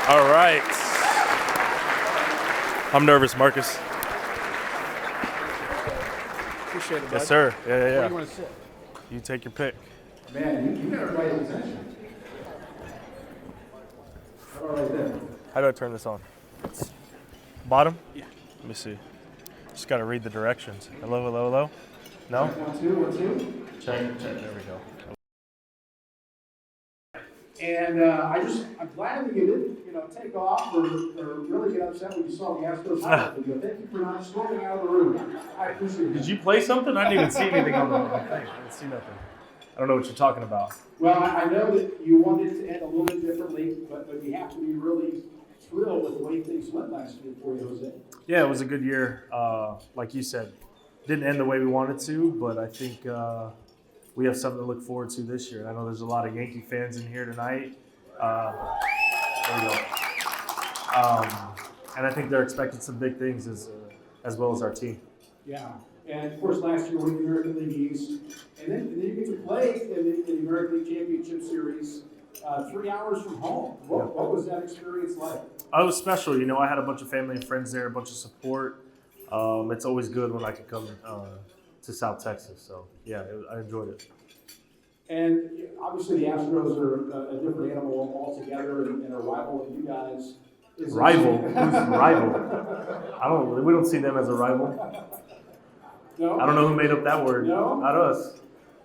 All right. I'm nervous, Marcus. Appreciate it, bud. Yes, sir. Yeah. Where do you want to sit? You take your pick. Man, you got everybody's attention. All right then. How do I turn this on? Bottom? Yeah. Let me see. Just got to read the directions. Hello? No? 1, 2, 1, 2. Check. There we go. And I'm glad that you didn't, take off or really get upset when you saw the Astros highlight video. Thank you for not storming out of the room. I appreciate it. Did you play something? I didn't even see anything on the thing. I didn't see nothing. I don't know what you're talking about. Well, I know that you wanted it to end a little bit differently, but you have to be really thrilled with the way things went last year for you, Jose. Yeah, it was a good year. Like you said, didn't end the way we wanted to, but I think we have something to look forward to this year. I know there's a lot of Yankee fans in here tonight. There we go. And I think they're expecting some big things as well as our team. Yeah, and of course last year we won the American League East, and then you get to play in the American League Championship Series 3 hours from home. What was that experience like? It was special. I had a bunch of family and friends there, a bunch of support. It's always good when I can come to South Texas. So, yeah, I enjoyed it. And obviously the Astros are a different animal altogether and a rival of you guys. Rival? Who's rival? We don't see them as a rival. No? I don't know who made up that word. No? Not us.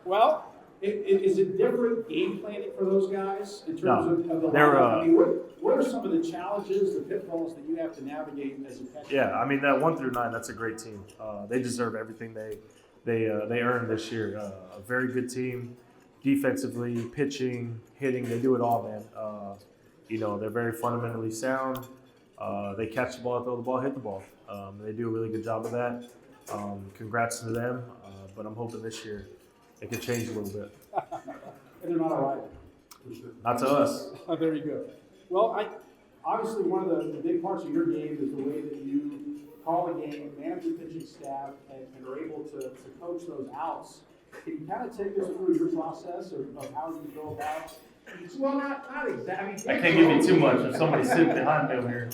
Well, is it different game planning for those guys in terms of the they're, what are some of the challenges, the pitfalls that you have to navigate as a catcher? Yeah, I mean, that 1 through 9, that's a great team. They deserve everything they earned this year. A very good team. Defensively, pitching, hitting, they do it all, man. They're very fundamentally sound. They catch the ball, throw the ball, hit the ball. They do a really good job of that. Congrats to them, but I'm hoping this year it can change a little bit. And they're not a rival, for sure. Not to us. There you go. Well, obviously one of the big parts of your game is the way that you call a game, manage the pitching staff, and are able to coach those outs. Can you kind of take us through your process of how you go about? Well, not exactly. I can't give you too much if somebody's sitting behind me over here.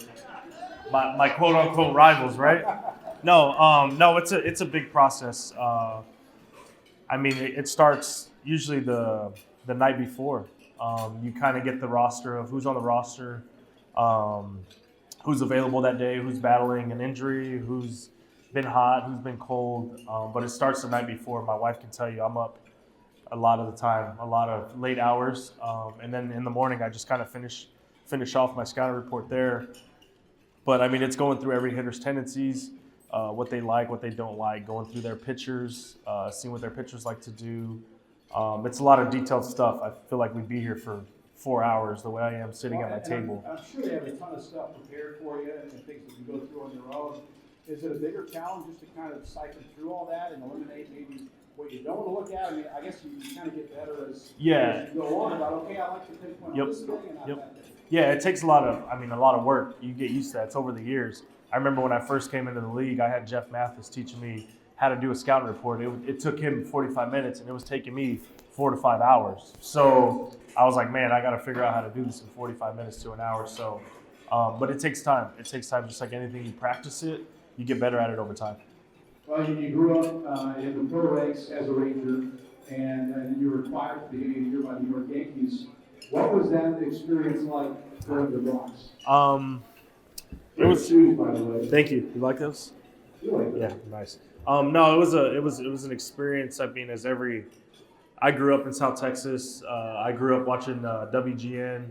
My quote unquote rivals, right? No, it's a big process. I mean, it starts usually the night before. You kind of get the roster of who's on the roster, who's available that day, who's battling an injury, who's been hot, who's been cold. But it starts the night before. My wife can tell you I'm up a lot of the time, a lot of late hours. And then in the morning, I just kind of finish off my scouting report there. But I mean, it's going through every hitter's tendencies, what they like, what they don't like, going through their pitchers, seeing what their pitchers like to do. It's a lot of detailed stuff. I feel like we'd be here for 4 hours the way I am sitting at my table. I'm sure they have a ton of stuff prepared for you and things that you go through on your own. Is it a bigger challenge just to kind of siphon through all that and eliminate maybe what you don't want to look at? I mean, I guess you kind of get better as you go on about, okay, I like to pinpoint on this thing and not that thing. Yeah, it takes a lot of work. You get used to that. It's over the years. I remember when I first came into the league, I had Jeff Mathis teaching me how to do a scouting report. It took him 45 minutes, and it was taking me 4 to 5 hours. So I was like, man, I got to figure out how to do this in 45 minutes to an hour. So, but it takes time. It takes time, just like anything. You practice it, you get better at it over time. Well, you grew up in the pro ranks as a Ranger, and you were acquired at the beginning of the year by the York Yankees. What was that experience like going to the Bronx? It was. Shoes, by the way. Thank you. You like those? Yeah, nice. No, it was an experience. I mean, I grew up in South Texas. I grew up watching WGN,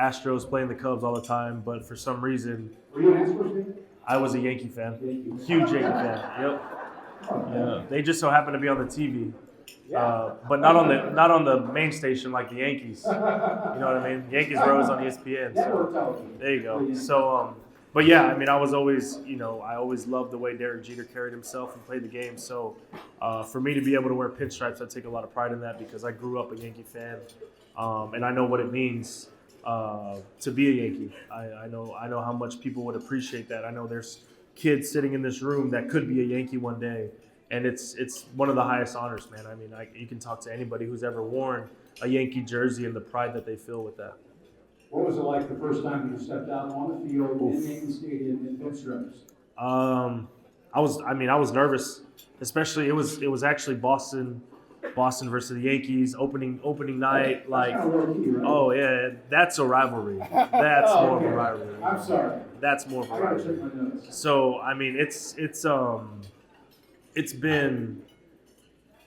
Astros playing the Cubs all the time. But for some reason, were you an Astros fan? I was a Yankee fan. Huge Yankee fan. Yep. Yeah. They just so happened to be on the TV. But not on the main station like the Yankees. You know what I mean? Yankees were always on ESPN. So there you go. So, but yeah, I mean, I always loved the way Derek Jeter carried himself and played the game. So, for me to be able to wear pinstripes, I take a lot of pride in that because I grew up a Yankee fan, and I know what it means to be a Yankee. I know how much people would appreciate that. I know there's kids sitting in this room that could be a Yankee one day. And it's one of the highest honors, man. I mean, you can talk to anybody who's ever worn a Yankee jersey and the pride that they feel with that. What was it like the first time you stepped out on the field in Yankee Stadium in pinstripes? I was nervous, especially it was actually Boston versus the Yankees opening night. That's Like, kind of low key, right? oh yeah, that's a rivalry. That's Oh, more of a okay. rivalry. I'm sorry. That's more of a I gotta rivalry. check my notes. So I mean, it's been.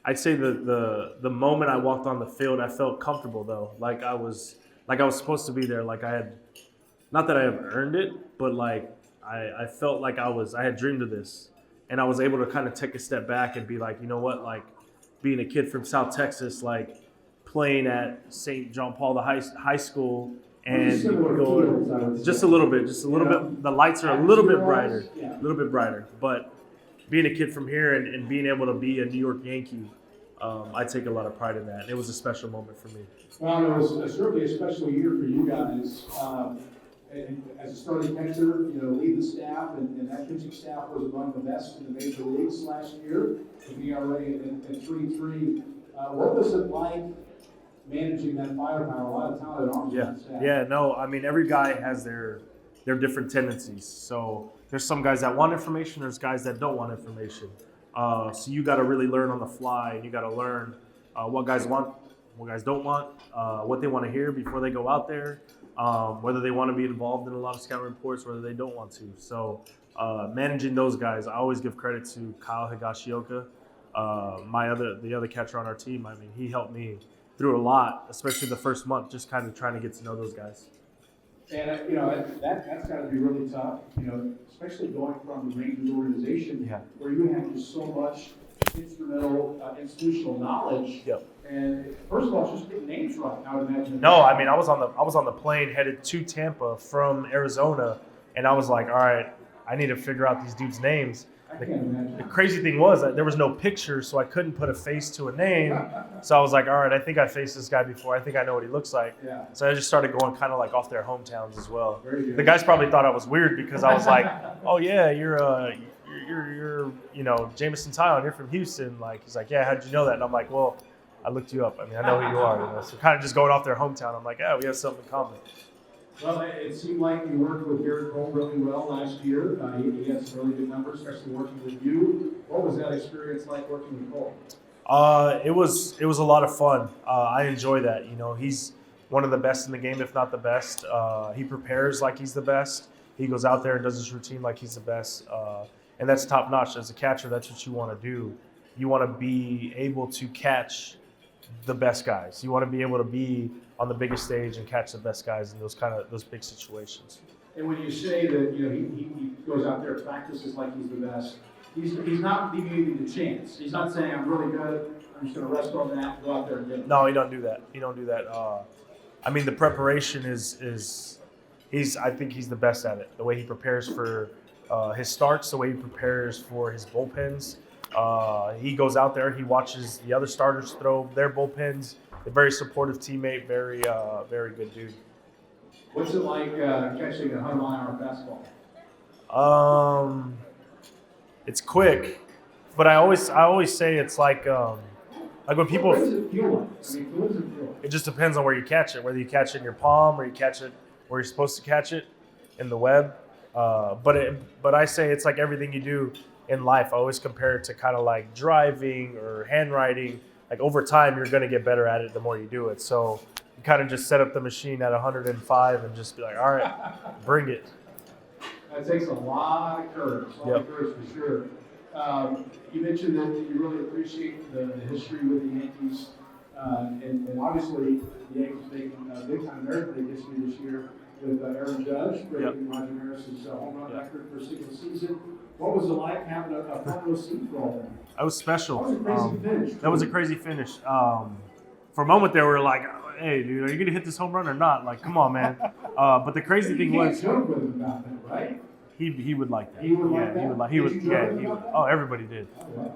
I'd say the moment I walked on the field, I felt comfortable though, like I was supposed to be there. Like I had, not that I have earned it, but like I felt like I had dreamed of this, and I was able to kind of take a step back and be like, you know what, like being a kid from South Texas, like playing at St. John Paul the high school, and Similar going fields, I would say. just a little bit. The lights are a little bit brighter, Yeah. a little bit brighter. But being a kid from here and being able to be a New York Yankee, I take a lot of pride in that. It was a special moment for me. Well, it was certainly a special year for you guys. And as a starting pitcher, lead the staff, and that pitching staff was among the best in the major leagues last year, with the ERA at 3.3. What was it like managing that firepower? A lot of talented arms on the staff. Yeah, no, I mean, every guy has their different tendencies. So there's some guys that want information, there's guys that don't want information. So you got to really learn on the fly, and you got to learn what guys want, what guys don't want, what they want to hear before they go out there, whether they want to be involved in a lot of scouting reports, whether they don't want to. So managing those guys, I always give credit to Kyle Higashioka, the other catcher on our team. I mean, he helped me through a lot, especially the first month, just kind of trying to get to know those guys. And that's got to be really tough, especially going from the Rangers organization where you have just so much institutional knowledge. Yep. And first of all, it's just getting names right, I would imagine. No, I mean, I was on the plane headed to Tampa from Arizona, and I was like, all right, I need to figure out these dudes' names. I can't imagine. The crazy thing was that there was no picture, so I couldn't put a face to a name. So I was like, all right, I think I faced this guy before. I think I know what he looks like. Yeah. So I just started going kind of like off their hometowns as well. Very good. The guys probably thought I was weird because I was like, oh yeah, you're Jameson Tyon, you're from Houston. Like, he's like, yeah, how'd you know that? And I'm like, well, I looked you up. I mean, I know who you are. So kind of just going off their hometown. I'm like, yeah, we have something in common. Well, it seemed like you worked with Garrett Cole really well last year. He had some really good numbers, especially working with you. What was that experience like working with Cole? It was a lot of fun. I enjoy that. He's one of the best in the game, if not the best. He prepares like he's the best. He goes out there and does his routine like he's the best. And that's top notch. As a catcher, that's what you want to do. You want to be able to catch the best guys. You want to be able to be on the biggest stage and catch the best guys in those big situations. And when you say that he goes out there, practices like he's the best, he's not leaving anything to chance. He's not saying I'm really good, I'm just going to rest on that, go out there and get it. No, he don't do that. I mean, the preparation is I think he's the best at it. The way he prepares for his starts, the way he prepares for his bullpens. He goes out there, he watches the other starters throw their bullpens. A very supportive teammate, very good dude. What's it like catching a 100-mile-an-hour fastball? It's quick, but I always say it's like when people. What does it feel like? I mean, what does it feel like? It just depends on where you catch it. Whether you catch it in your palm or you catch it where you're supposed to catch it in the web. But I say it's like everything you do in life. I always compare it to kind of like driving or handwriting. Like over time, you're going to get better at it the more you do it. So you kind of just set up the machine at 105 and just be like, all right, bring it. That takes a lot of courage, for sure. You mentioned that you really appreciate the history with the Yankees. And obviously, the Yankees making big-time American League history this year with Aaron Judge breaking Roger Maris's home run record for a single season. What was it like having a front row seat for all that? That was special. That was a crazy finish. That was a crazy finish. For a moment there, we were like, hey, dude, are you going to hit this home run or not? Like, come on, man. But the crazy thing was, you can't joke with him about that, right? He would like that. He would like that? Did you joke with him about that? Oh, everybody did.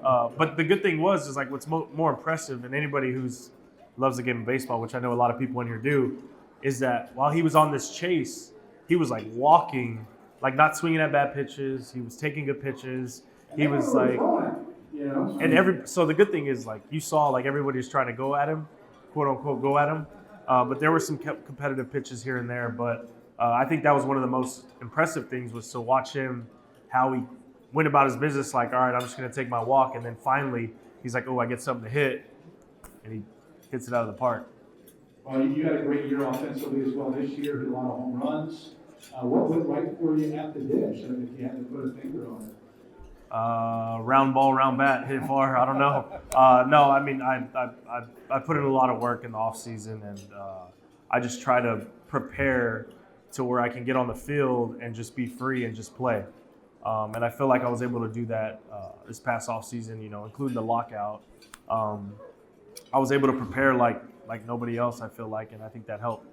But the good thing was like what's more impressive, and anybody who's loves the game of baseball, which I know a lot of people in here do, is that while he was on this chase, he was like walking, like not swinging at bad pitches. He was taking good pitches. He was like, and so the good thing is like you saw like everybody was trying to go at him, quote unquote, go at him, but there were some competitive pitches here and there. But I think that was one of the most impressive things was to watch him, how he went about his business. Like, all right, I'm just going to take my walk, and then finally he's like, oh, I get something to hit, and he hits it out of the park. Well, you had a great year offensively as well this year. Hit a lot of home runs. What went right for you at the dish? I mean, if you had to put a finger on it. Round ball, round bat, hit far. I don't know. No, I mean, I put in a lot of work in the off season, and I just try to prepare to where I can get on the field and just be free and just play. And I feel like I was able to do that this past off season, including the lockout. I was able to prepare like nobody else, I feel like, and I think that helped.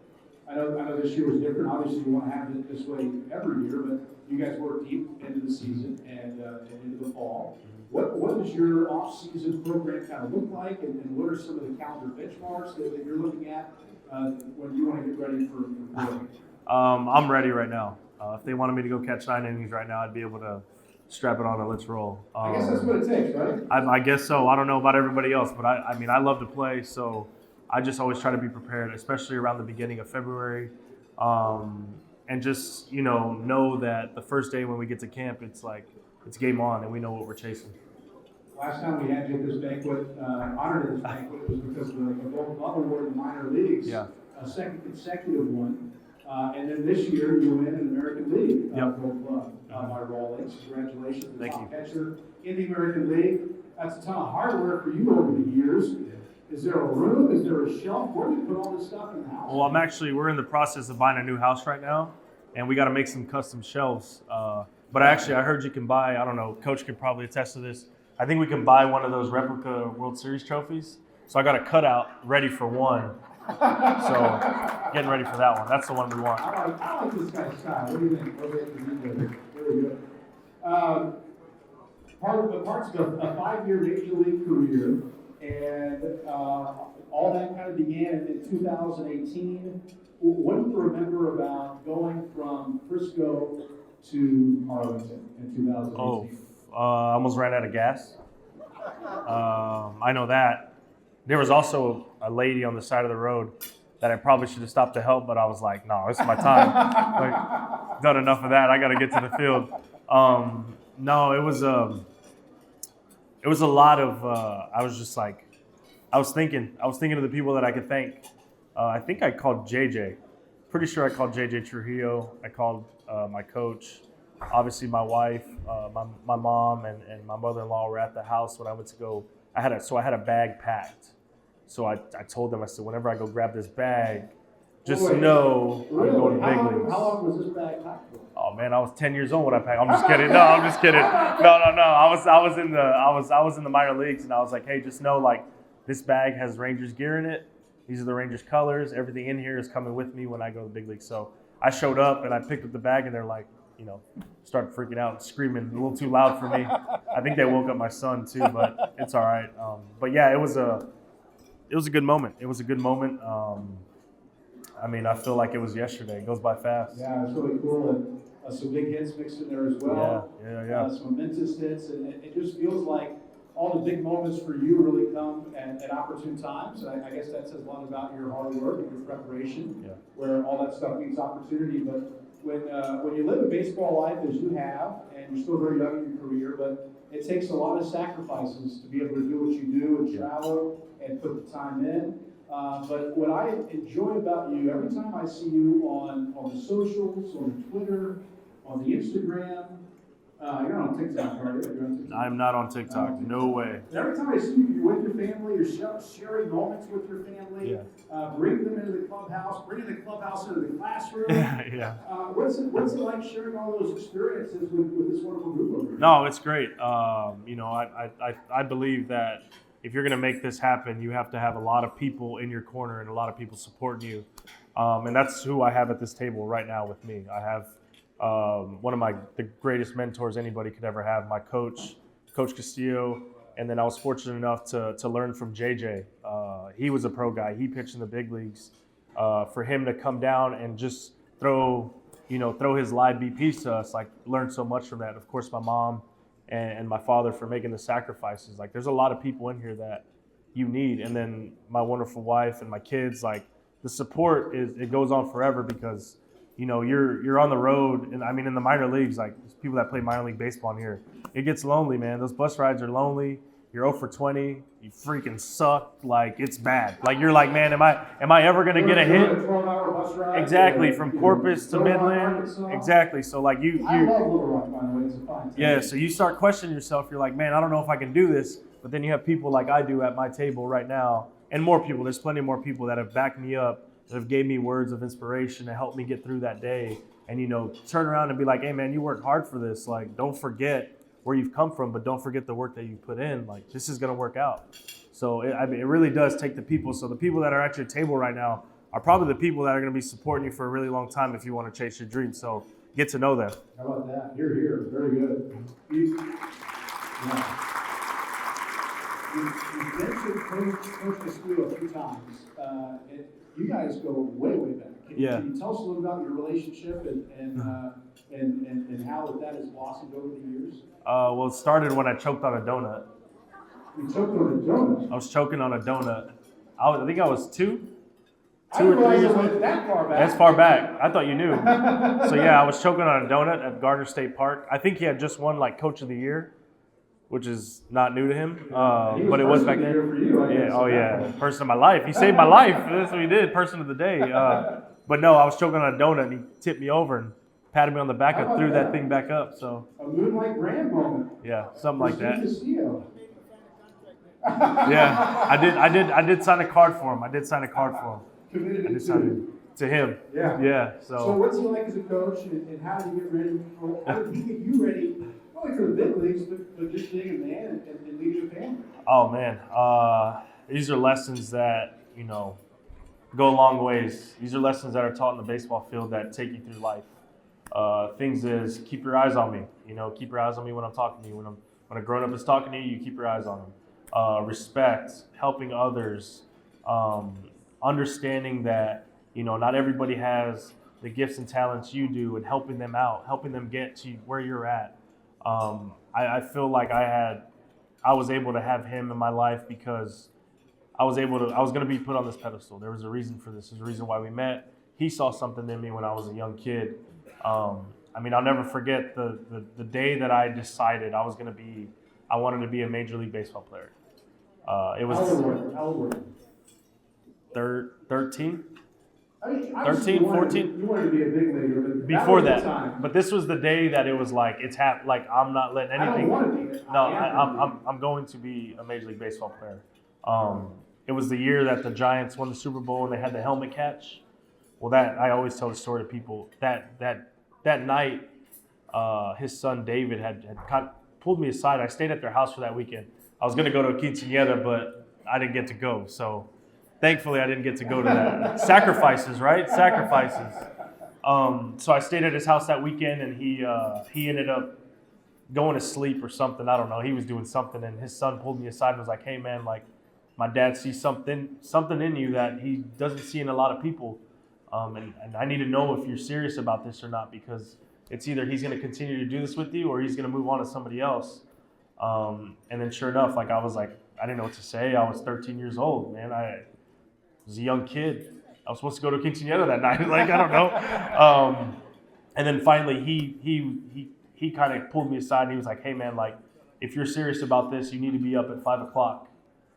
I know this year was different. Obviously, you want to have it this way every year, but you guys work deep into the season and into the fall. What does your off-season program kind of look like, and what are some of the calendar benchmarks that you're looking at when you want to get ready for work? I'm ready right now. If they wanted me to go catch 9 innings right now, I'd be able to strap it on and let's roll. I guess that's what it takes, right? I guess so. I don't know about everybody else, but I mean, I love to play, so I just always try to be prepared, especially around the beginning of February. And just, know that the first day when we get to camp, it's game on and we know what we're chasing. Last time we had you at this banquet, honored at this banquet, was because of the Gold Glove Award in the minor leagues. Yeah. A second consecutive one. And then this year you win an American League Gold Glove by Rawlings. Congratulations to the top catcher in the American League. That's a ton of hard work for you over the years. Is there a room? Is there a shelf? Where do you put all this stuff in the house? Well, we're in the process of buying a new house right now, and we got to make some custom shelves. But I heard you can buy, I don't know, Coach could probably attest to this. I think we can buy one of those replica World Series trophies. So I got a cutout ready for one. So getting ready for that one. That's the one we want. I like this guy's style. What do you think? Very good. Part's a 5-year Major League career, and all that kind of began in 2018. What do you remember about going from Frisco to Arlington in 2018? I almost ran out of gas. I know that. There was also a lady on the side of the road that I probably should have stopped to help, but I was like, no, this is my time. Done enough of that. I got to get to the field. No, it was a lot of. I was thinking of the people that I could thank. I think I called JJ. Pretty sure I called JJ Trujillo. I called my coach. Obviously, my wife, my mom, and my mother-in-law were at the house when I went to go. I had a bag packed. So I told them, I said, whenever I go grab this bag, just know I'm going to big leagues. How long was this bag packed for? Oh man, I was 10 years old when I packed. I'm just kidding. No, I'm just kidding. No. I was in the minor leagues, and I was like, hey, just know this bag has Rangers gear in it. These are the Rangers colors. Everything in here is coming with me when I go to the big leagues. So I showed up and I picked up the bag, and they're like, started freaking out and screaming a little too loud for me. I think they woke up my son too, but it's all right. But yeah, it was a good moment. It was a good moment. I feel like it was yesterday. It goes by fast. Yeah, it's really cool. And some big hits mixed in there as well. Yeah. Some momentous hits. And it just feels like all the big moments for you really come at opportune times. And I guess that says a lot about your hard work and your preparation, where all that stuff means opportunity. But when you live a baseball life as you have, and you're still very young in your career, but it takes a lot of sacrifices to be able to do what you do and travel and put the time in. But what I enjoy about you, every time I see you on the socials, on the Twitter, on the Instagram, you're not on TikTok, are you? You're on TikTok. I'm not on TikTok. No way. Every time I see you, you're with your family, you're sharing moments with your family, bringing them into the clubhouse, bringing the clubhouse into the classroom. Yeah. What's it like sharing all those experiences with this wonderful group over here? No, it's great. I believe that if you're going to make this happen, you have to have a lot of people in your corner and a lot of people supporting you. And that's who I have at this table right now with me. I have one of the greatest mentors anybody could ever have, my coach, Coach Castillo. And then I was fortunate enough to learn from JJ. He was a pro guy. He pitched in the big leagues. For him to come down and just throw his live BPs to us, learned so much from that. Of course, my mom and my father for making the sacrifices. There's a lot of people in here that you need. And then my wonderful wife and my kids, the support it goes on forever because, you know, you're on the road, and I mean in the minor leagues, like people that play minor league baseball in here, it gets lonely, man. Those bus rides are lonely. You're 0 for 20. You freaking suck. Like, it's bad. Like, you're like, man, am I ever gonna get a hit? 12-hour bus ride. Exactly, from Corpus to Midland. Exactly. So like I love Little Rock, by the way. It's a fine time. yeah. So you start questioning yourself. You're like, man, I don't know if I can do this. But then you have people like I do at my table right now, and more people. There's plenty more people that have backed me up, that have gave me words of inspiration to help me get through that day. And, you know, turn around and be like, hey, man, you worked hard for this. Like, don't forget where you've come from, but don't forget the work that you put in. Like, this is going to work out. So, I mean, it really does take the people. So the people that are at your table right now are probably the people that are going to be supporting you for a really long time if you want to chase your dreams. So get to know them. How about that? Here. Very good. You've mentioned Coach Castillo a few times. You guys go way back. Can you tell us a little about your relationship and how that has blossomed over the years? Well, it started when I choked on a donut. You choked on a donut? I was choking on a donut. I think I was two I didn't or 3 realize years it old. went that far back. That's far back. I thought you knew. So yeah, I was choking on a donut at Gardner State Park. I think he had just won like Coach of the Year, which is not new to him. But it was back then. Yeah. Person of my life. He saved my life. That's what he did. Person of the day. But no, I was choking on a donut, and he tipped me over and patted me on the back and threw that thing back up. So a Moonlight Brand moment. yeah, something like that. Castillo. Yeah, I did sign a card for him. Committed I did sign it to him. Yeah. So what's he like as a coach, and how did he get ready? How did he get you ready? Not only for the big leagues, but just being a man and leading a family. Oh man, these are lessons that, you know, go a long ways. These are lessons that are taught in the baseball field that take you through life. Things is keep your eyes on me. You know, keep your eyes on me when I'm talking to you. When a grown up is talking to you, you keep your eyes on them. Respect, helping others, understanding that, you know, not everybody has the gifts and talents you do, and helping them out, helping them get to where you're at. I feel like I was able to have him in my life because I was going to be put on this pedestal. There was a reason for this. There's a reason why we met. He saw something in me when I was a young kid. I mean, I'll never forget the day that I decided I wanted to be a Major League Baseball player. It was How old were you? 13? I mean, 13, 14? You wanted to be a big leaguer, but Before was that. the time. But this was the day that it was like, like I'm not letting anything. I don't want to be it. No, I'm going to be a Major League Baseball player. It was the year that the Giants won the Super Bowl and they had the helmet catch. Well, I always tell the story to people. That night, his son David had pulled me aside. I stayed at their house for that weekend. I was going to go to a quinceañera, but I didn't get to go. So thankfully, I didn't get to go to that. Sacrifices, right? Sacrifices. So I stayed at his house that weekend, and he ended up going to sleep or something. I don't know. He was doing something, and his son pulled me aside and was like, hey, man, like, my dad sees something in you that he doesn't see in a lot of people. And I need to know if you're serious about this or not, because it's either he's going to continue to do this with you or he's going to move on to somebody else. And then sure enough, like I didn't know what to say. I was 13 years old, man. I was a young kid. I was supposed to go to quinceañera that night. Like, I don't know. And then finally he kind of pulled me aside and he was like, hey man, like if you're serious about this, you need to be up at 5 o'clock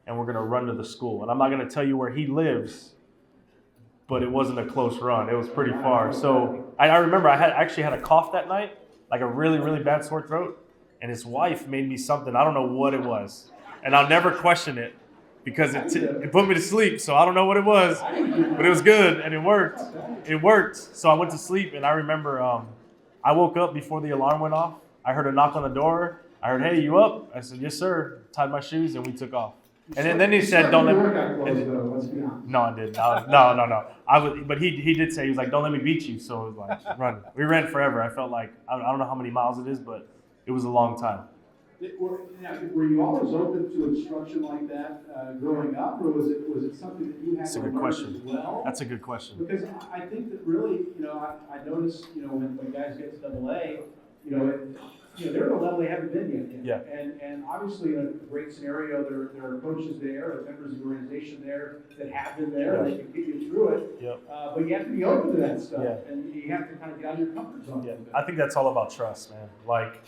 and we're going to run to the school. And I'm not going to tell you where he lives, but it wasn't a close run. It was pretty far. So I remember I actually had a cough that night, like a really, really bad sore throat. And his wife made me something. I don't know what it was. And I'll never question it because it put me to sleep. So I don't know what it was, but it was good and it worked. It worked. So I went to sleep and I remember I woke up before the alarm went off. I heard a knock on the door. I heard, hey, you up? I said, yes, sir. Tied my shoes and we took off. And then he said, don't let me. No, I didn't. No. But he did say, he was like, don't let me beat you. So it was like, run. We ran forever. I felt like, I don't know how many miles it is, but it was a long time. Were you always open to instruction like that growing up, or was it something that you had to learn as well? That's a good question. Because I think that really, I noticed, when guys get to AA, they're at a level they haven't been yet. Yeah. And obviously in a great scenario, there are coaches there, members of the organization there that have been there, Yeah. that can get you through it. Yep. But you have to be open to that stuff, Yeah. and you have to kind of get out of your comfort zone. Yeah. I think that's all about trust, man. Like,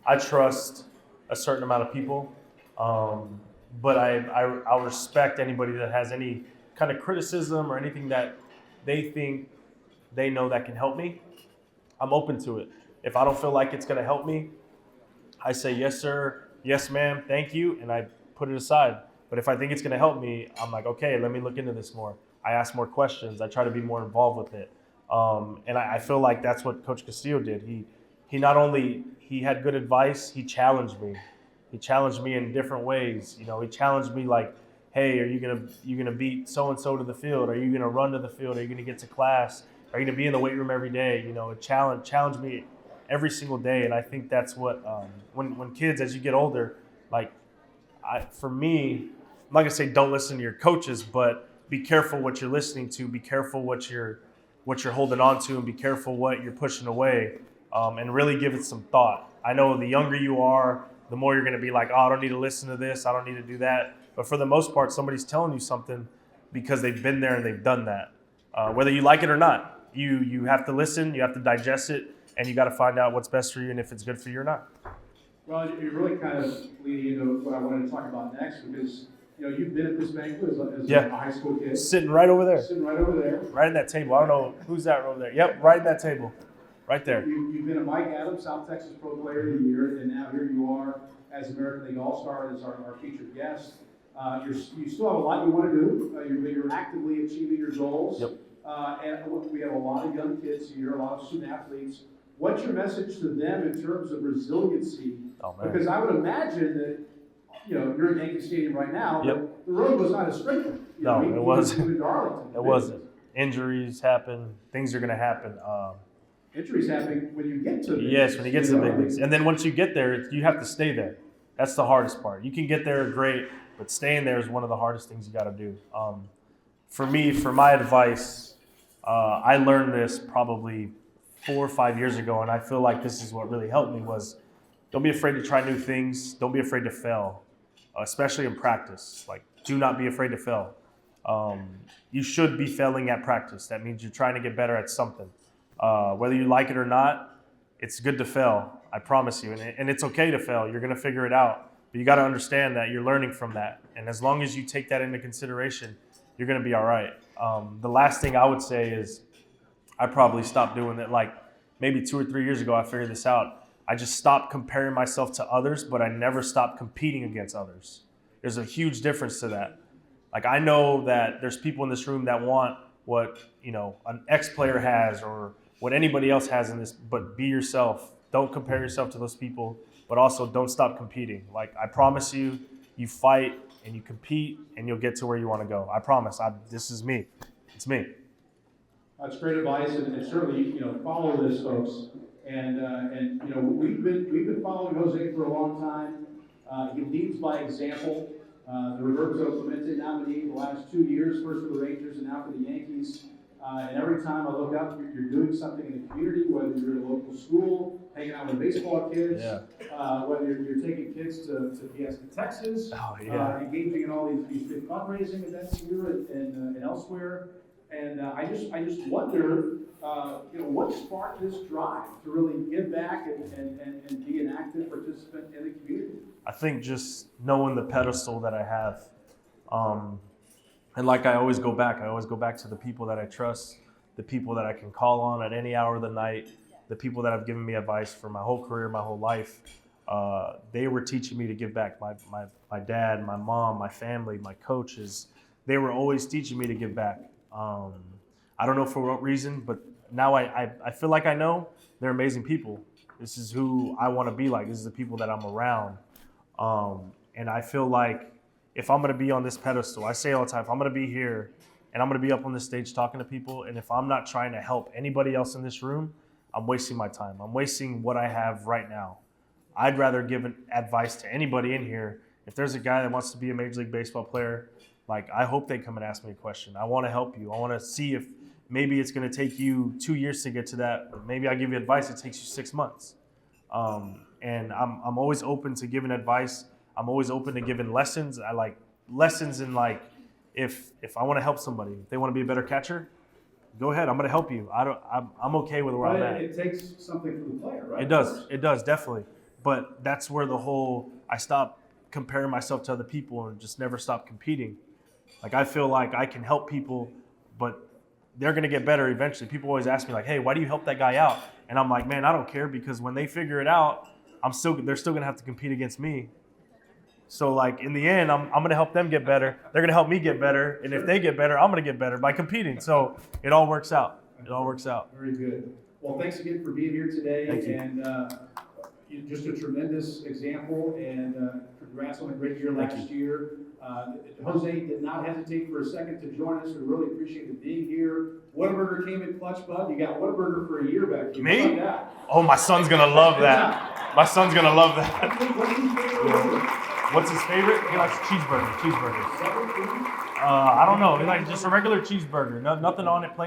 I trust a certain amount of people, but I'll respect anybody that has any kind of criticism or anything that they think they know that can help me. I'm open to it. If I don't feel like it's going to help me, I say, yes, sir, yes, ma'am, thank you, and I put it aside. But if I think it's going to help me, I'm like, okay, let me look into this more. I ask more questions. I try to be more involved with it. And I feel like that's what Coach Castillo did. He not only he had good advice, he challenged me. He challenged me in different ways. He challenged me like, hey, are you gonna beat so and so to the field? Are you gonna run to the field? Are you gonna get to class? Are you gonna be in the weight room every day? It challenged me every single day. And I think that's what when kids, as you get older, like for me, I'm not gonna say don't listen to your coaches, but be careful what you're listening to. Be careful what you're holding on to, and be careful what you're pushing away, and really give it some thought. I know the younger you are, the more you're going to be like, oh, I don't need to listen to this, I don't need to do that. But for the most part, somebody's telling you something because they've been there and they've done that. Whether you like it or not, you have to listen, you have to digest it, and you got to find out what's best for you and if it's good for you or not. Well, you're really kind of leading into what I wanted to talk about next, because you've been at this banquet as a high school kid. Sitting right over there. Sitting right over there. Right at that table. I don't know who's that over there. Yep, right at that table. Right there. You've been a Mike Adams South Texas Pro Player of the Year, and now here you are as American League All-Star, as our featured guest. You still have a lot you want to do. You're actively achieving your goals. Yep. And we have a lot of young kids here, a lot of student athletes. What's your message to them in terms of resiliency? Oh, man. Because I would imagine that you're at Yankee Stadium right now. Yep. But the road was not as straight. No, it wasn't. Darlington. It wasn't. Injuries happen. Things are going to happen. Injuries happen when you get to the Yes, when you get to the big leagues. And then once you get there, you have to stay there. That's the hardest part. You can get there, great, but staying there is one of the hardest things you got to do. For me, for my advice, I learned this probably 4 or 5 years ago, and I feel like this is what really helped me was don't be afraid to try new things. Don't be afraid to fail, especially in practice. Like, do not be afraid to fail. You should be failing at practice. That means you're trying to get better at something. Whether you like it or not, it's good to fail. I promise you. And it's okay to fail. You're going to figure it out. But you got to understand that you're learning from that. And as long as you take that into consideration, you're going to be all right. The last thing I would say is I probably stopped doing that. Like maybe 2 or 3 years ago, I figured this out. I just stopped comparing myself to others, but I never stopped competing against others. There's a huge difference to that. Like I know that there's people in this room that want what, an ex-player has or what anybody else has in this, but be yourself. Don't compare yourself to those people, but also don't stop competing. Like I promise you, you fight and you compete and you'll get to where you want to go. I promise. This is me. It's me. That's great advice, and certainly, follow this, folks. And we've been following Jose for a long time. He leads by example. The Roberto Clemente nominee the last 2 years, first for the Rangers and now for the Yankees. And every time I look up, you're doing something in the community, whether you're at a local school, hanging out with baseball kids, whether you're taking kids to Fiesta, Texas, engaging in all these big fundraising events here and elsewhere. And I just wonder, what sparked this drive to really give back and be an active participant in the community? I think just knowing the pedestal that I have. And like I always go back to the people that I trust, the people that I can call on at any hour of the night, the people that have given me advice for my whole career, my whole life. They were teaching me to give back. My dad, my mom, my family, my coaches, they were always teaching me to give back. I don't know for what reason, but now I feel like I know they're amazing people. This is who I want to be like. This is the people that I'm around. And I feel like if I'm going to be on this pedestal, I say all the time, if I'm going to be here and I'm going to be up on this stage talking to people, and if I'm not trying to help anybody else in this room, I'm wasting my time. I'm wasting what I have right now. I'd rather give advice to anybody in here. If there's a guy that wants to be a Major League Baseball player, like I hope they come and ask me a question. I want to help you. I want to see if maybe it's going to take you 2 years to get to that. Or maybe I give you advice, it takes you 6 months. and I'm always open to giving advice. I'm always open to giving lessons. I like lessons in like if I want to help somebody, if they want to be a better catcher, go ahead. I'm going to help you. I'm okay with where I'm at. It takes something from the player, right? It does definitely. But that's where the whole I stop comparing myself to other people and just never stop competing. Like I feel like I can help people, but they're going to get better eventually. People always ask me like, "Hey, why do you help that guy out?" And I'm like, "Man, I don't care because when they figure it out, they're still going to have to compete against me." So like in the end, I'm going to help them get better. They're going to help me get better, and if they get better, I'm going to get better by competing. So it all works out. It all works out. Very good. Well, thanks again for being here today. Thank you. And you're just a tremendous example, and congrats on a great year last year. Jose did not hesitate for a second to join us. We really appreciate him being here. Whataburger came in clutch, bud. You got Whataburger for a year back here. Me? How about that? Oh, my son's going to love that. My son's going to love that. What's his favorite? He likes cheeseburgers. I don't know. He likes just a regular cheeseburger. Nothing on it. Plain